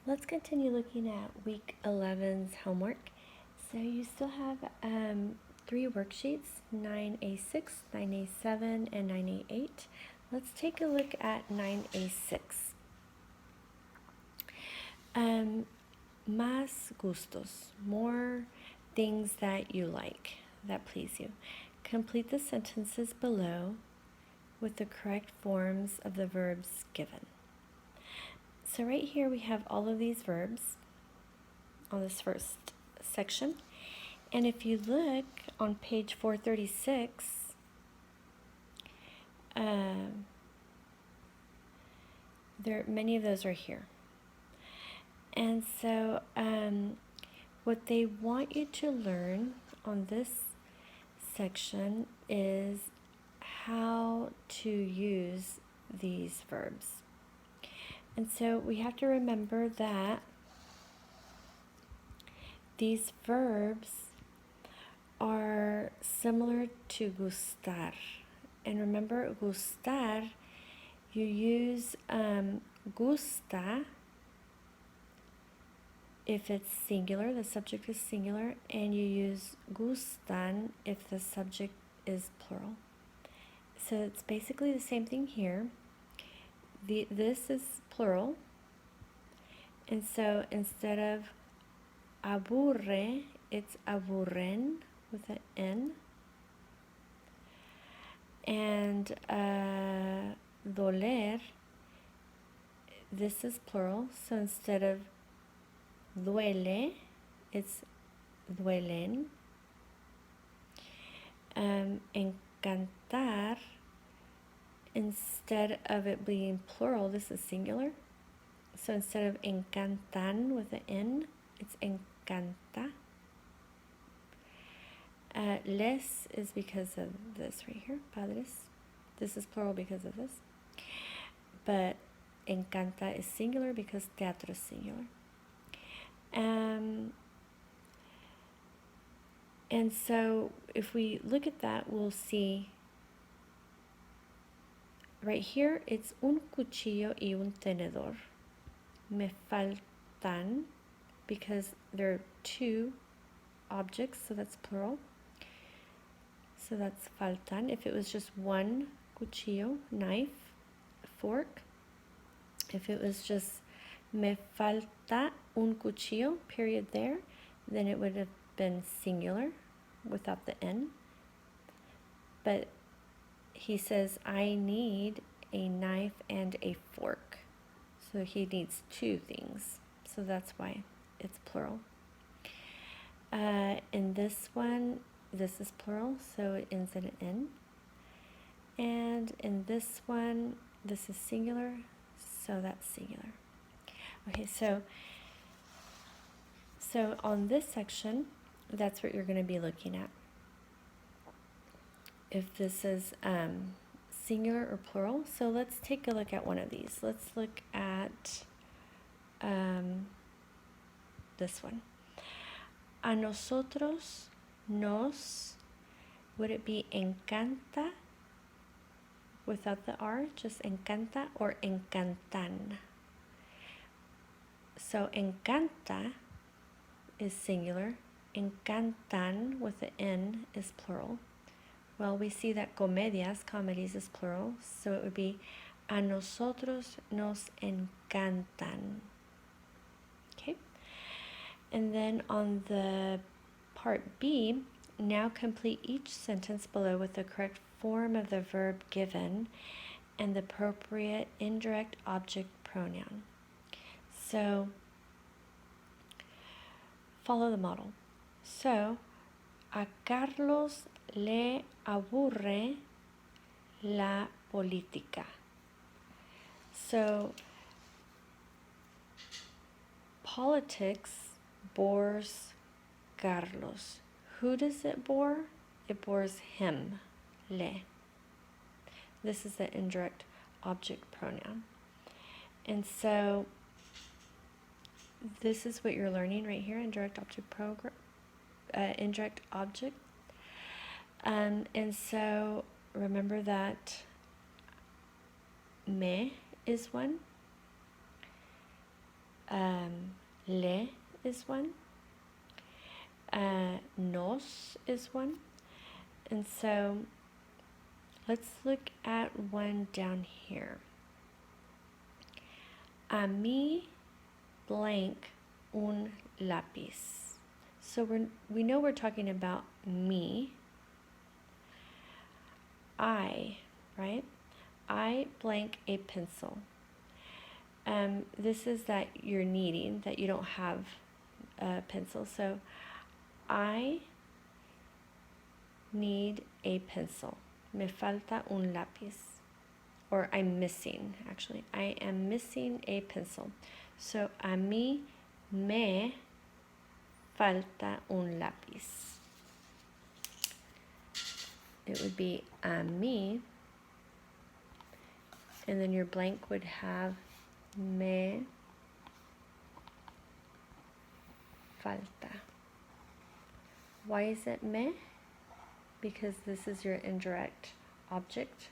Let's continue looking at week 11's homework. So you still have 3 worksheets, 9A6, 9A7, and 9A8. Let's take a look at 9A6. Más gustos, more things that you like, that please you. Complete the sentences below with the correct forms of the verbs given. So right here we have all of these verbs on this first section. And if you look on page 436, many of those are here. And so what they want you to learn on this section is how to use these verbs. And so we have to remember that these verbs are similar to gustar. And remember, gustar, you use gusta if it's singular, the subject is singular, and you use gustan if the subject is plural. So it's basically the same thing here. This is plural, and so instead of aburre, it's aburren with an N. And doler, this is plural, so instead of duele, it's duelen. Encantar, instead of it being plural, this is singular. So instead of encantan with an N, it's encanta. Les is because of this right here, padres. This is plural because of this. But encanta is singular because teatro is singular. And so if we look at that, we'll see right here, it's un cuchillo y un tenedor. Me faltan, because there are 2 objects, so that's plural. So that's faltan. If it was just one cuchillo, knife, fork. If it was just me falta un cuchillo, period there, then it would have been singular without the N. But he says, I need a knife and a fork. So he needs 2 things. So that's why it's plural. In this one, this is plural, so it ends in an N. And in this one, this is singular, so that's singular. Okay, so on this section, that's what you're going to be looking at. If this is singular or plural. So let's take a look at one of these. Let's look at this one. A nosotros nos, would it be encanta without the R, just encanta, or encantan? So encanta is singular, encantan with the N is plural. Well, we see that comedias, comedies, is plural, so it would be a nosotros nos encantan. Okay? And then on the part B, now complete each sentence below with the correct form of the verb given and the appropriate indirect object pronoun. So, follow the model. So, a Carlos le aburre la política. So, politics bores Carlos. Who does it bore? It bores him, le. This is the indirect object pronoun. And so this is what you're learning right here, indirect object indirect object. And so remember that me is one. Le is one. Nos is one. And so let's look at one down here. A mí blank un lápiz. So we know we're talking about me. I, right? I blank a pencil. This is that you're needing, that you don't have a pencil. So I need a pencil. Me falta un lápiz. Or I'm missing, actually. I am missing a pencil. So a mí me falta un lápiz. It would be a mí, and then your blank would have me falta. Why is it me? Because this is your indirect object.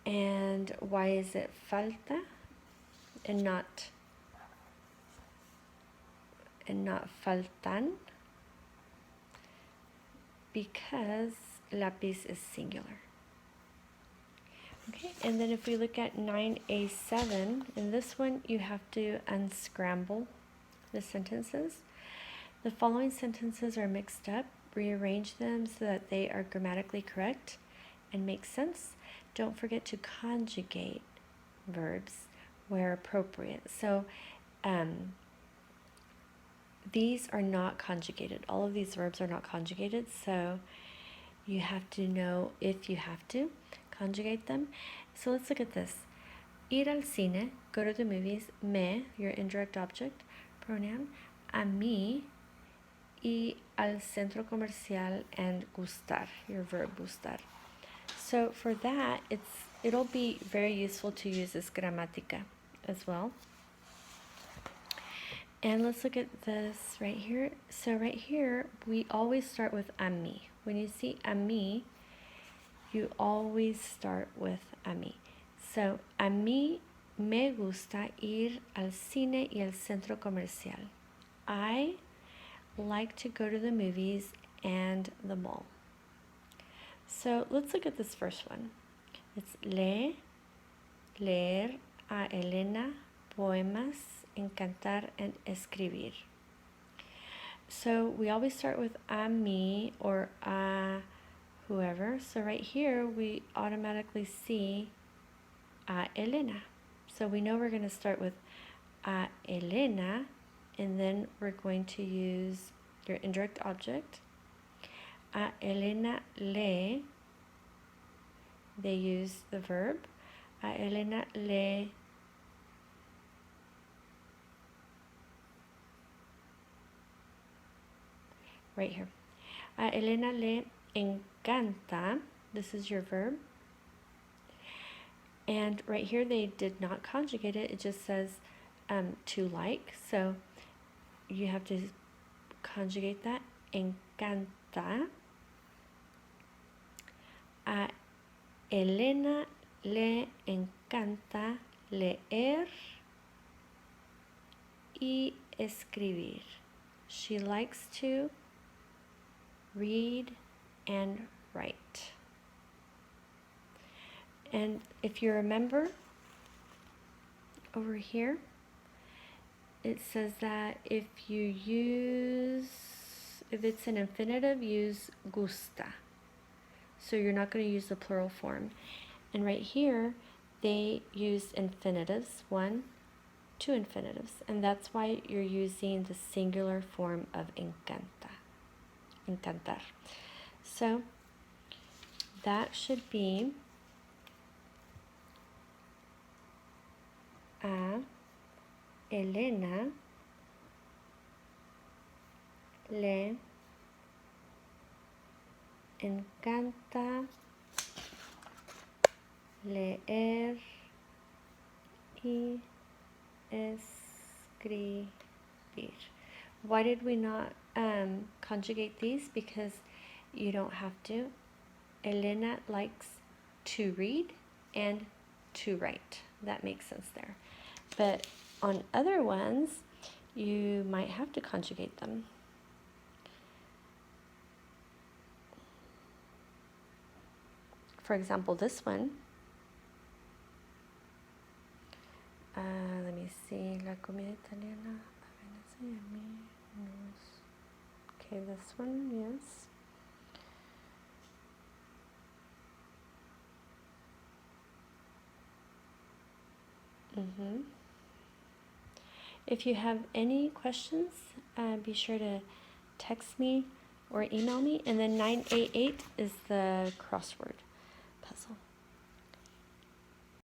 And why is it falta and not faltan? Because lápiz is singular. Okay, and then if we look at 9A7, in this one you have to unscramble the sentences. The following sentences are mixed up. Rearrange them so that they are grammatically correct and make sense. Don't forget to conjugate verbs where appropriate. So these are not conjugated. All of these verbs are not conjugated, so you have to know if you have to conjugate them. So let's look at this. Ir al cine, go to the movies. Me, your indirect object, pronoun. A mí, y al centro comercial, and gustar, your verb gustar. So for that, it'll be very useful to use this gramática as well. And let's look at this right here. So right here, we always start with a mí. When you see a mí, you always start with a mí. So, a mí me gusta ir al cine y al centro comercial. I like to go to the movies and the mall. So let's look at this first one. It's leer a Elena poemas, encantar, and escribir. So we always start with a mí or a whoever. So right here we automatically see a Elena. So we know we're going to start with a Elena, and then we're going to use your indirect object. A Elena lee. They use the verb. A Elena lee right here. A Elena le encanta. This is your verb. And right here they did not conjugate it. It just says to like. So you have to conjugate that. Encanta. A Elena le encanta leer y escribir. She likes to read and write. And if you remember over here, it says that if it's an infinitive, use gusta. So you're not going to use the plural form. And right here, they use infinitives, 1, 2 infinitives. And that's why you're using the singular form of encanta. Encantar. So that should be a Elena le encanta leer y escribir. Why did we not conjugate these? Because you don't have to. Elena likes to read and to write. that makes sense there. But on other ones, you might have to conjugate them. For example, this one. Let me see. La comida italiana. Okay, this one, yes. If you have any questions, be sure to text me or email me. And then 988 is the crossword.